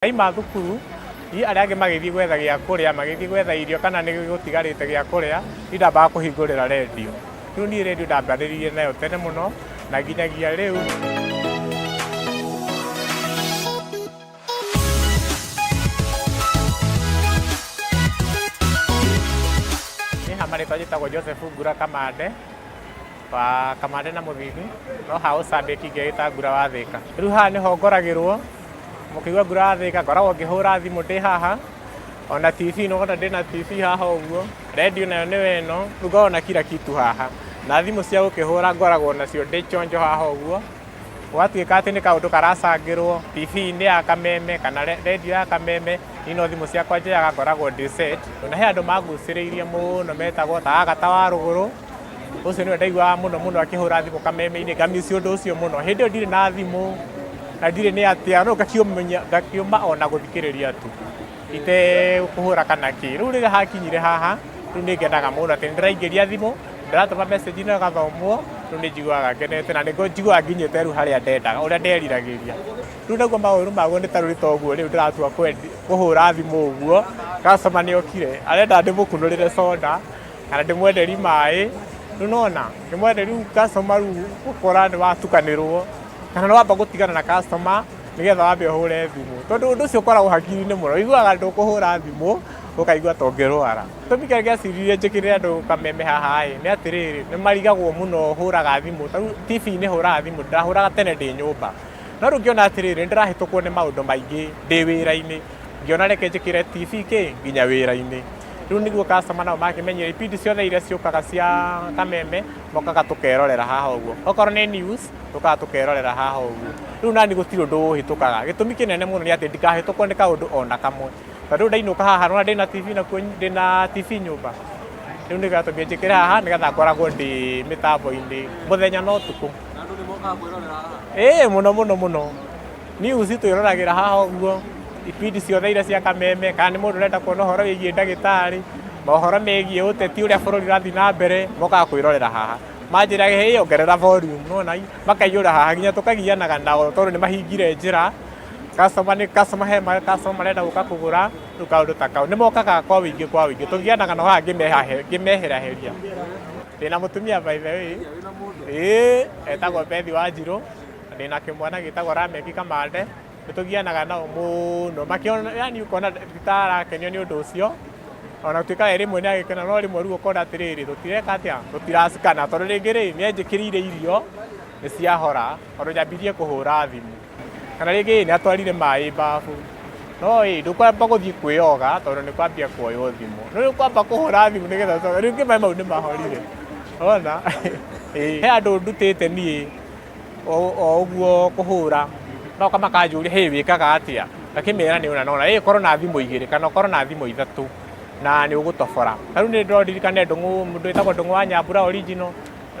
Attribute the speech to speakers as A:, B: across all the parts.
A: Aima thukuru arĩa angĩ magĩthiĩ gwetha gĩa kũrĩa magĩthiĩ gwetha irio kana nĩ gũtigarĩte gĩa kũrĩa ndambaga kũhingũrĩra redio. Rĩu niĩ redio ndambĩrĩirie nayo tene mũno na nginyagia rĩu. Niĩ haha marĩtwa njĩtagwo Joseph Ngura Kamande wa Kamande na Mũthithi, no ha ũcambĩki ngegĩta Ngura wa Thĩka. Rĩu haha nĩho ngoragĩrwo mũkĩigua Ngura wa Thĩka ngoragwo ngĩhũra thimũ ndĩ haha, ona TV nĩwona ndĩna TV haha ũguo, redio nayo nĩyo ĩno, rĩu ngoragwo na kila kitu haha, na thimũ cia gũkĩhũra ngoragwo nacio ndĩ chonjo haha ũguo. Gwatuĩka atĩ nĩ kaũndũ karacangĩrwo TV-inĩ ya kameme kana redio ya kameme, ino thimũ ciakwa njoyaga ngoragwo ndĩ set. Na he andũ mangucĩrĩirie mũno metagwo ta Agatha wa Rũgũrũ, ũcio nĩwe ndaiguaga mũno akĩhũra thimũ kameme-inĩ, ngamiss ũndũ ũcio mũno. Hĩndĩ ĩyo ndirĩ na thimũ na ndirĩ nĩ atĩa, no ngakiuma ona gũthikĩrĩria tu itekũhũra kana kĩ. Rĩu rĩrĩa hakinyire haha, rĩu nĩ ngenaga mũno atĩ nĩndĩraingĩria thimũ, ndĩratũma message ĩno ĩgathomwo, rĩu nĩ njiguaga ngenete na nĩguo njiguaga nginyĩte rĩu harĩa ndendaga, ũrĩa nderiragĩria. Rĩu naguo maũru maguo nĩ ta rĩu ta ũguo rĩu ndĩratua kũhũra thimũ ũguo, customer nĩokire arenda ndĩmũkunũrĩre soda kana ndĩmwenderie maĩ. Rĩu nĩwona ngĩmwenderia rĩu customer rĩu ũkora nĩ watukanĩrwo kana nĩ wamba gũtigana na customer nĩgetha wambe ũhũre thimũ, tondũ ũndũ ũcio ũkoragwo hakiri-inĩ mũno, ũiguaga ndũkũhũra thimũ ũkaigua ta ũngĩrwara. Gĩtũmi kĩrĩa gĩaciririe njĩkĩrĩre andũ kameme haha nĩ atĩrĩrĩ, nĩ marigagwo mũno hũraga thimũ, ta rĩu TV-inĩ hũraga thimũ ndahũraga tene ndĩ nyũmba, no rĩu ngĩona atĩrĩrĩ nĩndĩrahĩtũkwo nĩ maũndũ maingĩ ndĩ wĩra-inĩ, ngĩona reke njĩkĩre TV nginya wĩra-inĩ. Rĩu nĩguo customer nao makĩmenyera ibindi ciothe iria ciũkaga cia kameme mokaga tũkerorera haha ũguo, okorwo nĩ news tũkaga tũkerorera haha ũguo. Rĩu nani gũtirĩ ũndũ ũhĩtũkaga, gĩtũmi kĩnene mũno nĩ atĩ ndikahĩtũkwo nĩ kaũndũ ona kamwe, tondũ ndainũka haha nĩwona ndĩna TV nakuo ndĩna TV nyũmba, rĩu nĩ gĩatũmire njĩkĩre haha nĩgetha ngoragwo ndĩ mĩtambo-inĩ mũthenya na ũtukũ. Mũno news twĩroragĩra haha ũguo, ibindi ciothe iria cia kameme, kana nĩ mũndũ ũrenda kuona ũhoro wĩgiĩ ndagĩtarĩ, mohoro megiĩ ũteti ũrĩa bũrũri ũrathiĩ na mbere, mokaga kwĩrorera haha. Manjĩraga hĩ ongerera volume, nĩwona makaiyũra haha nginya tũkagianaga nao tondũ nĩmahingire njĩra, customer he customer marenda gũka kũgũra, rĩu kaũndũ ta kau nĩmokaga kwa wĩingĩ tũgianaga nao haha ngĩmeheraheria. Ndĩna mũtumia by the way, etagwo Bethi Wanjirũ, ndĩna kĩmwana gĩtagwo Lameki Kamande, nĩtũgianaga nao mũno makĩona, yani ũkona nditarakenio nĩ ũndũ ũcio, ona gũtuĩka rĩmwe nĩagĩkena no rĩmwe rĩu ũkona atĩrĩrĩ tũtireka atĩa, tũtiracikana tondũ rĩngĩ rĩ nĩanjĩkĩrĩire irio nĩciahora tondũ nyambirie kũhũra thimũ, kana rĩngĩ nĩatwarire maĩ babu, no ndũkwamba gũthiĩ kwĩyoga tondũ nĩ kwambia kuoywo thimũ, no rĩu kwamba kũhũra thimũ nĩgetha rĩngĩ maĩ mau nĩmahorire, wona. He andũ ndutĩte niĩ o ũguo kũhũra, no makanjũria hĩ wĩkaga atĩa, ngakĩmera nĩwona korwo na thimũ igĩrĩ kana korwo na thimũ ithatũ na nĩ ũgũtobora. Rĩu nĩ ndĩrondirikana mũndũ wĩtagwo Ndung'u wa Nyambura original,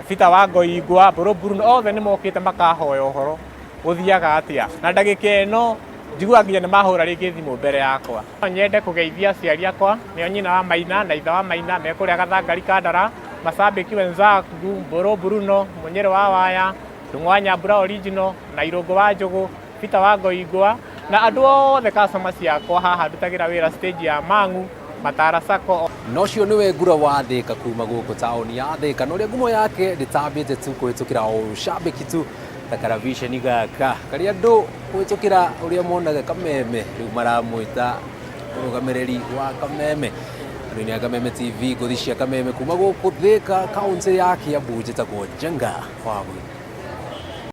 A: Peter Wangui Ngwa, Bruno, othe nĩmokĩte makahoya ũhoro gũthiaga atĩa, na ndagĩka ĩno njiguaga nginya nĩmahũra rĩngĩ thimũ mbere yakwa. No nyende kũgeithia aciari akwa, nĩo nyina wa Maina na ithe wa Maina me kũrĩa Gathangari Kandara, macambĩki wenzangu Bruno, Mũnyĩrĩ wa Waya, Ndung'u wa Nyambura original na Irũngũ wa Njũgũ, Peter Wangui Ngwa na andũ othe customer ciakwa haha ndutagĩra wĩra stage ya Mang'u, Matara Sacco.
B: Nocio nĩwe Ngura wa Thĩka kuma gũkũ taũni ya Thĩka, na ũrĩa ngumo yake ndĩtambĩte tu kũhĩtũkĩra ũcambĩki tu ta karaviceni gaka karĩa andũ kũhĩtũkĩra ũrĩa monaga kameme rĩu maramwĩta mũrũgamĩrĩri wa kameme andũ-inĩ ya Kameme TV, ngũthi cia kameme kuma gũkũ Thĩka kaũntĩ ya Kiambu, njĩtagwo Njenga Wambui.